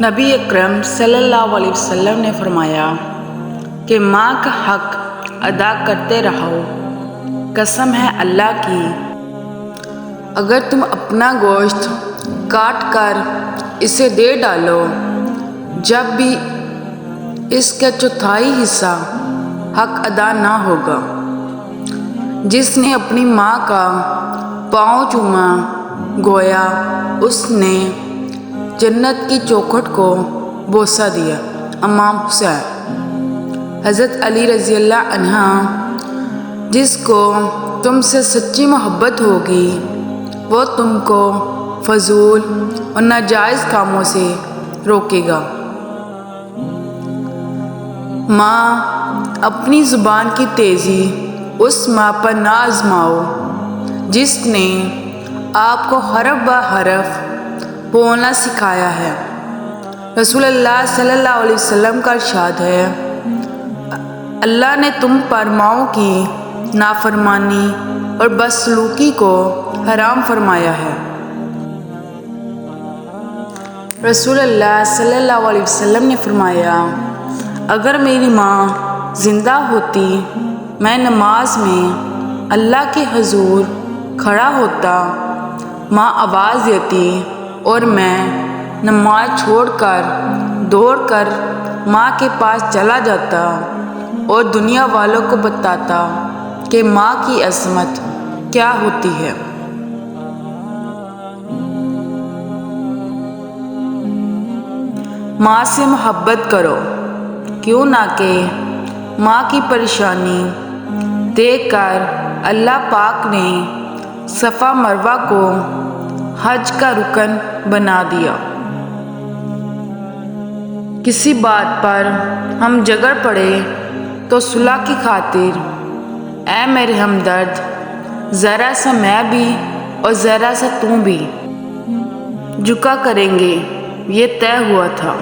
نبی اکرم صلی اللہ علیہ وسلم نے فرمایا کہ ماں کا حق ادا کرتے رہو، قسم ہے اللہ کی، اگر تم اپنا گوشت کاٹ کر اسے دے ڈالو جب بھی اس کا چوتھائی حصہ حق ادا نہ ہوگا۔ جس نے اپنی ماں کا پاؤں چوما گویا اس نے جنت کی چوکھٹ کو بوسہ دیا۔ امام حسین۔ حضرت علی رضی اللہ عنہ، جس کو تم سے سچی محبت ہوگی وہ تم کو فضول اور ناجائز کاموں سے روکے گا۔ ماں، اپنی زبان کی تیزی اس ماں پر نہ آزماؤ جس نے آپ کو حرف بہ حرف بولنا سکھایا ہے۔ رسول اللہ صلی اللہ علیہ وسلم کا ارشاد ہے، اللہ نے تم پر ماؤں کی نافرمانی اور بدسلوکی کو حرام فرمایا ہے۔ رسول اللہ صلی اللہ علیہ وسلم نے فرمایا، اگر میری ماں زندہ ہوتی میں نماز میں اللہ کے حضور کھڑا ہوتا، ماں آواز دیتی اور میں نماز چھوڑ کر دوڑ کر ماں کے پاس چلا جاتا اور دنیا والوں کو بتاتا کہ ماں کی عظمت کیا ہوتی ہے۔ ماں سے محبت کرو، کیوں نہ کہ ماں کی پریشانی دیکھ کر اللہ پاک نے صفا مروہ کو حج کا رکن بنا دیا۔ کسی بات پر ہم جھگڑ پڑے تو صلح کی خاطر، اے میرے ہمدرد، ذرا سا میں بھی اور ذرا سا تم بھی جھکا کریں گے، یہ طے ہوا تھا۔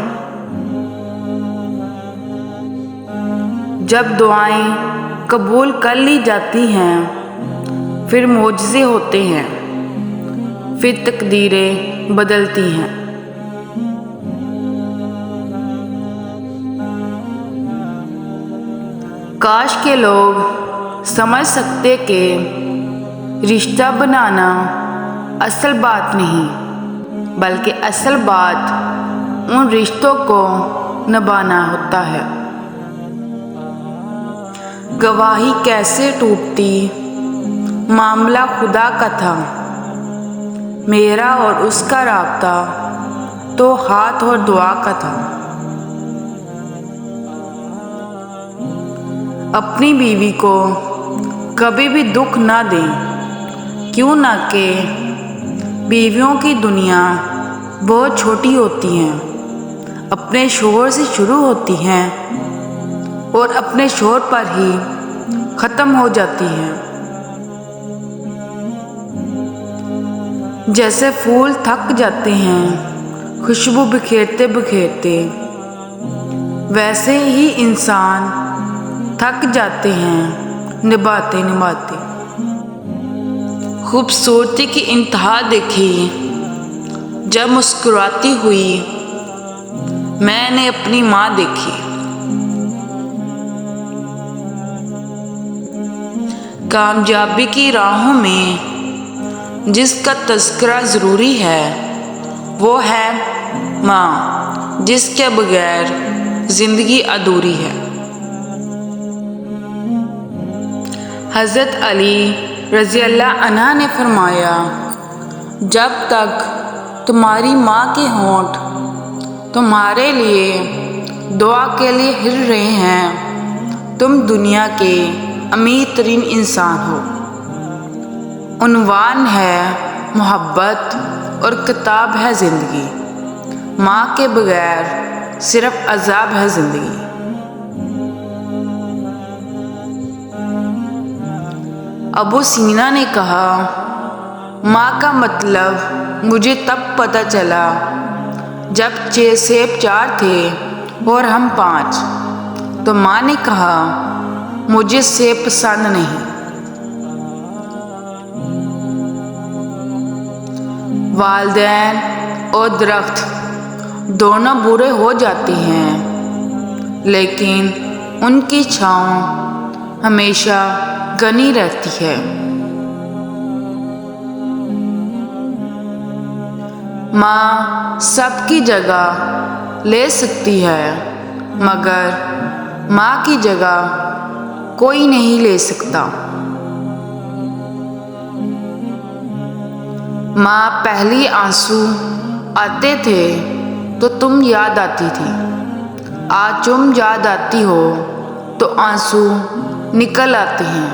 جب دعائیں قبول کر لی جاتی ہیں پھر معجزے ہوتے ہیں، پھر تقدیریں بدلتی ہیں۔ کاش کے لوگ سمجھ سکتے کہ رشتہ بنانا اصل بات نہیں بلکہ اصل بات ان رشتوں کو نبھانا ہوتا ہے۔ گواہی کیسے ٹوٹتی، معاملہ خدا کا تھا، میرا اور اس کا رابطہ تو ہاتھ اور دعا کا تھا۔ اپنی بیوی کو کبھی بھی دکھ نہ دیں، کیوں نہ کہ بیویوں کی دنیا بہت چھوٹی ہوتی ہیں، اپنے شوہر سے شروع ہوتی ہیں اور اپنے شوہر پر ہی ختم ہو جاتی ہیں۔ جیسے پھول تھک جاتے ہیں خوشبو بکھیرتے بکھیرتے، ویسے ہی انسان تھک جاتے ہیں نبھاتے نبھاتے۔ خوبصورتی کی انتہا دیکھی جب مسکراتی ہوئی میں نے اپنی ماں دیکھی۔ کامیابی کی راہوں میں جس کا تذکرہ ضروری ہے وہ ہے ماں، جس کے بغیر زندگی ادھوری ہے۔ حضرت علی رضی اللہ عنہ نے فرمایا، جب تک تمہاری ماں کے ہونٹ تمہارے لیے دعا کے لیے ہل رہے ہیں تم دنیا کے امیر ترین انسان ہو۔ عنوان ہے محبت اور کتاب ہے زندگی، ماں کے بغیر صرف عذاب ہے زندگی۔ ابو سینا نے کہا، ماں کا مطلب مجھے تب پتہ چلا جب سیب 4 تھے اور ہم 5، تو ماں نے کہا مجھے سیب پسند نہیں۔ والدین اور درخت دونوں برے ہو جاتے ہیں، لیکن ان کی چھاؤں ہمیشہ گھنی رہتی ہے۔ ماں سب کی جگہ لے سکتی ہے، مگر ماں کی جگہ کوئی نہیں لے سکتا۔ ماں پہلی آنسو آتے تھے تو تم یاد آتی تھی، آج تم یاد آتی ہو تو آنسو نکل آتے ہیں۔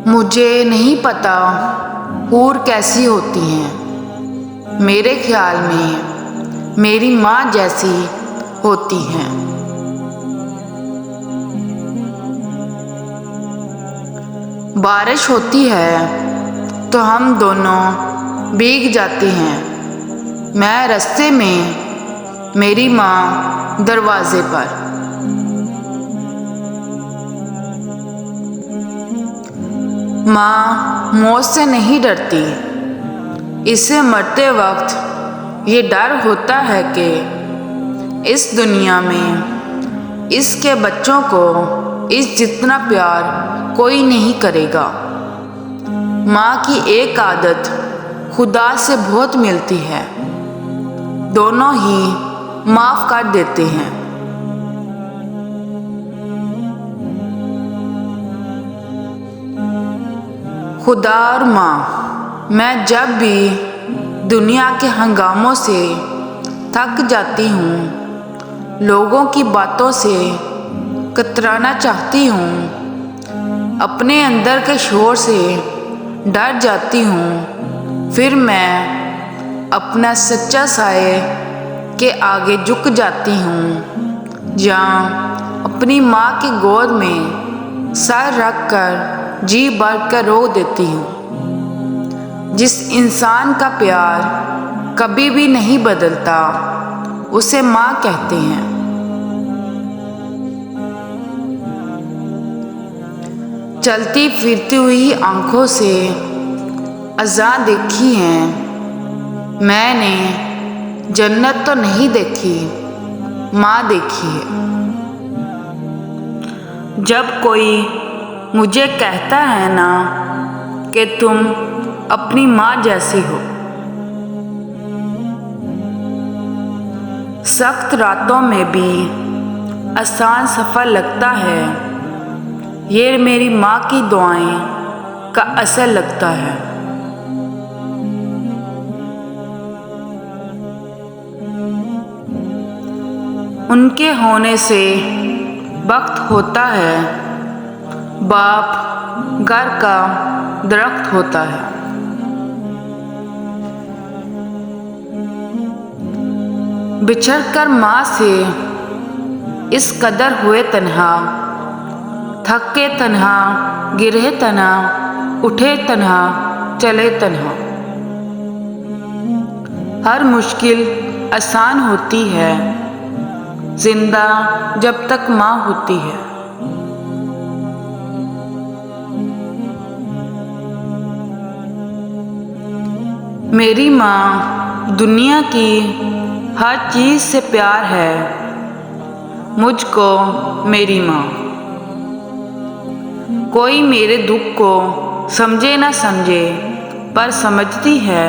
مجھے نہیں پتا حور کیسی ہوتی ہیں، میرے خیال میں میری ماں جیسی ہوتی ہیں۔ بارش ہوتی ہے تو ہم دونوں بھیگ جاتے ہیں، میں رستے میں، میری ماں دروازے پر۔ ماں موت سے نہیں ڈرتی، اسے مرتے وقت یہ ڈر ہوتا ہے کہ اس دنیا میں اس کے بچوں کو اس جتنا پیار کوئی نہیں کرے گا۔ ماں کی ایک عادت خدا سے بہت ملتی ہے، دونوں ہی معاف کر دیتے ہیں۔ خدا اور ماں، میں جب بھی دنیا کے ہنگاموں سے تھک جاتی ہوں، لوگوں کی باتوں سے کترانا چاہتی ہوں، اپنے اندر کے شور سے ڈر جاتی ہوں، پھر میں اپنا سچا سائے کے آگے جھک جاتی ہوں، جہاں اپنی ماں کی گود میں سر رکھ کر جی بھر کر رو دیتی ہوں۔ جس انسان کا پیار کبھی بھی نہیں بدلتا، اسے ماں کہتے ہیں۔ چلتی پھرتی ہوئی آنکھوں سے اذاں دیکھی ہیں، میں نے جنت تو نہیں دیکھی، ماں دیکھی ہے۔ جب کوئی مجھے کہتا ہے نا کہ تم اپنی ماں جیسی ہو، سخت راتوں میں بھی آسان سفر لگتا ہے، یہ میری ماں کی دعائیں کا اثر لگتا ہے۔ ان کے ہونے سے وقت ہوتا ہے، باپ گھر کا درخت ہوتا ہے۔ بچھڑ کر ماں سے اس قدر ہوئے تنہا، تھکے تنہا، گرے تنہا، اٹھے تنہا، چلے تنہا۔ ہر مشکل آسان ہوتی ہے زندہ جب تک ماں ہوتی ہے۔ میری ماں دنیا کی ہر چیز سے پیار ہے، مجھ کو میری ماں۔ کوئی میرے دکھ کو سمجھے نہ سمجھے، پر سمجھتی ہے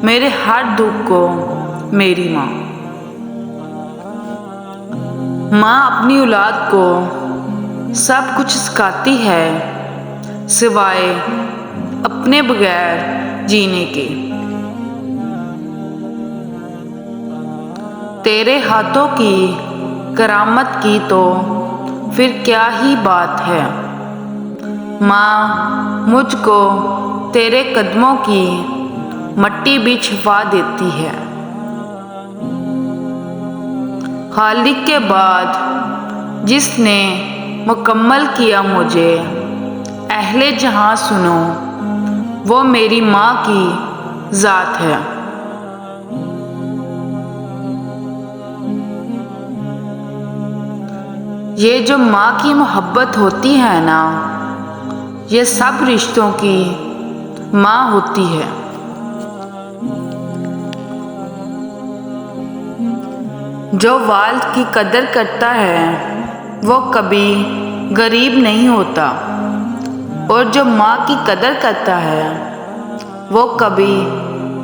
میرے ہر دکھ کو میری ماں۔ ماں اپنی اولاد کو سب کچھ سکھاتی ہے سوائے اپنے بغیر جینے کے۔ تیرے ہاتھوں کی کرامت کی تو پھر کیا ہی بات ہے، ماں مجھ کو تیرے قدموں کی مٹی بھی چھپا دیتی ہے۔ خالق کے بعد جس نے مکمل کیا مجھے، اہل جہاں سنو، وہ میری ماں کی ذات ہے۔ یہ جو ماں کی محبت ہوتی ہے نا، یہ سب رشتوں کی ماں ہوتی ہے۔ جو والد کی قدر کرتا ہے وہ کبھی غریب نہیں ہوتا، اور جو ماں کی قدر کرتا ہے وہ کبھی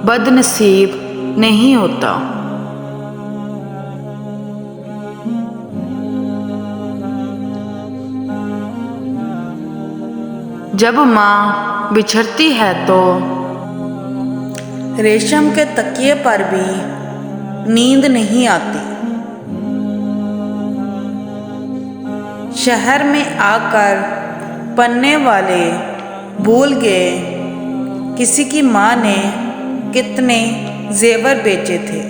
بد نصیب نہیں ہوتا۔ جب ماں بچھڑتی ہے تو ریشم کے تکیے پر بھی نیند نہیں آتی۔ شہر میں آ کر پڑھنے والے بھول گئے کسی کی ماں نے کتنے زیور بیچے تھے۔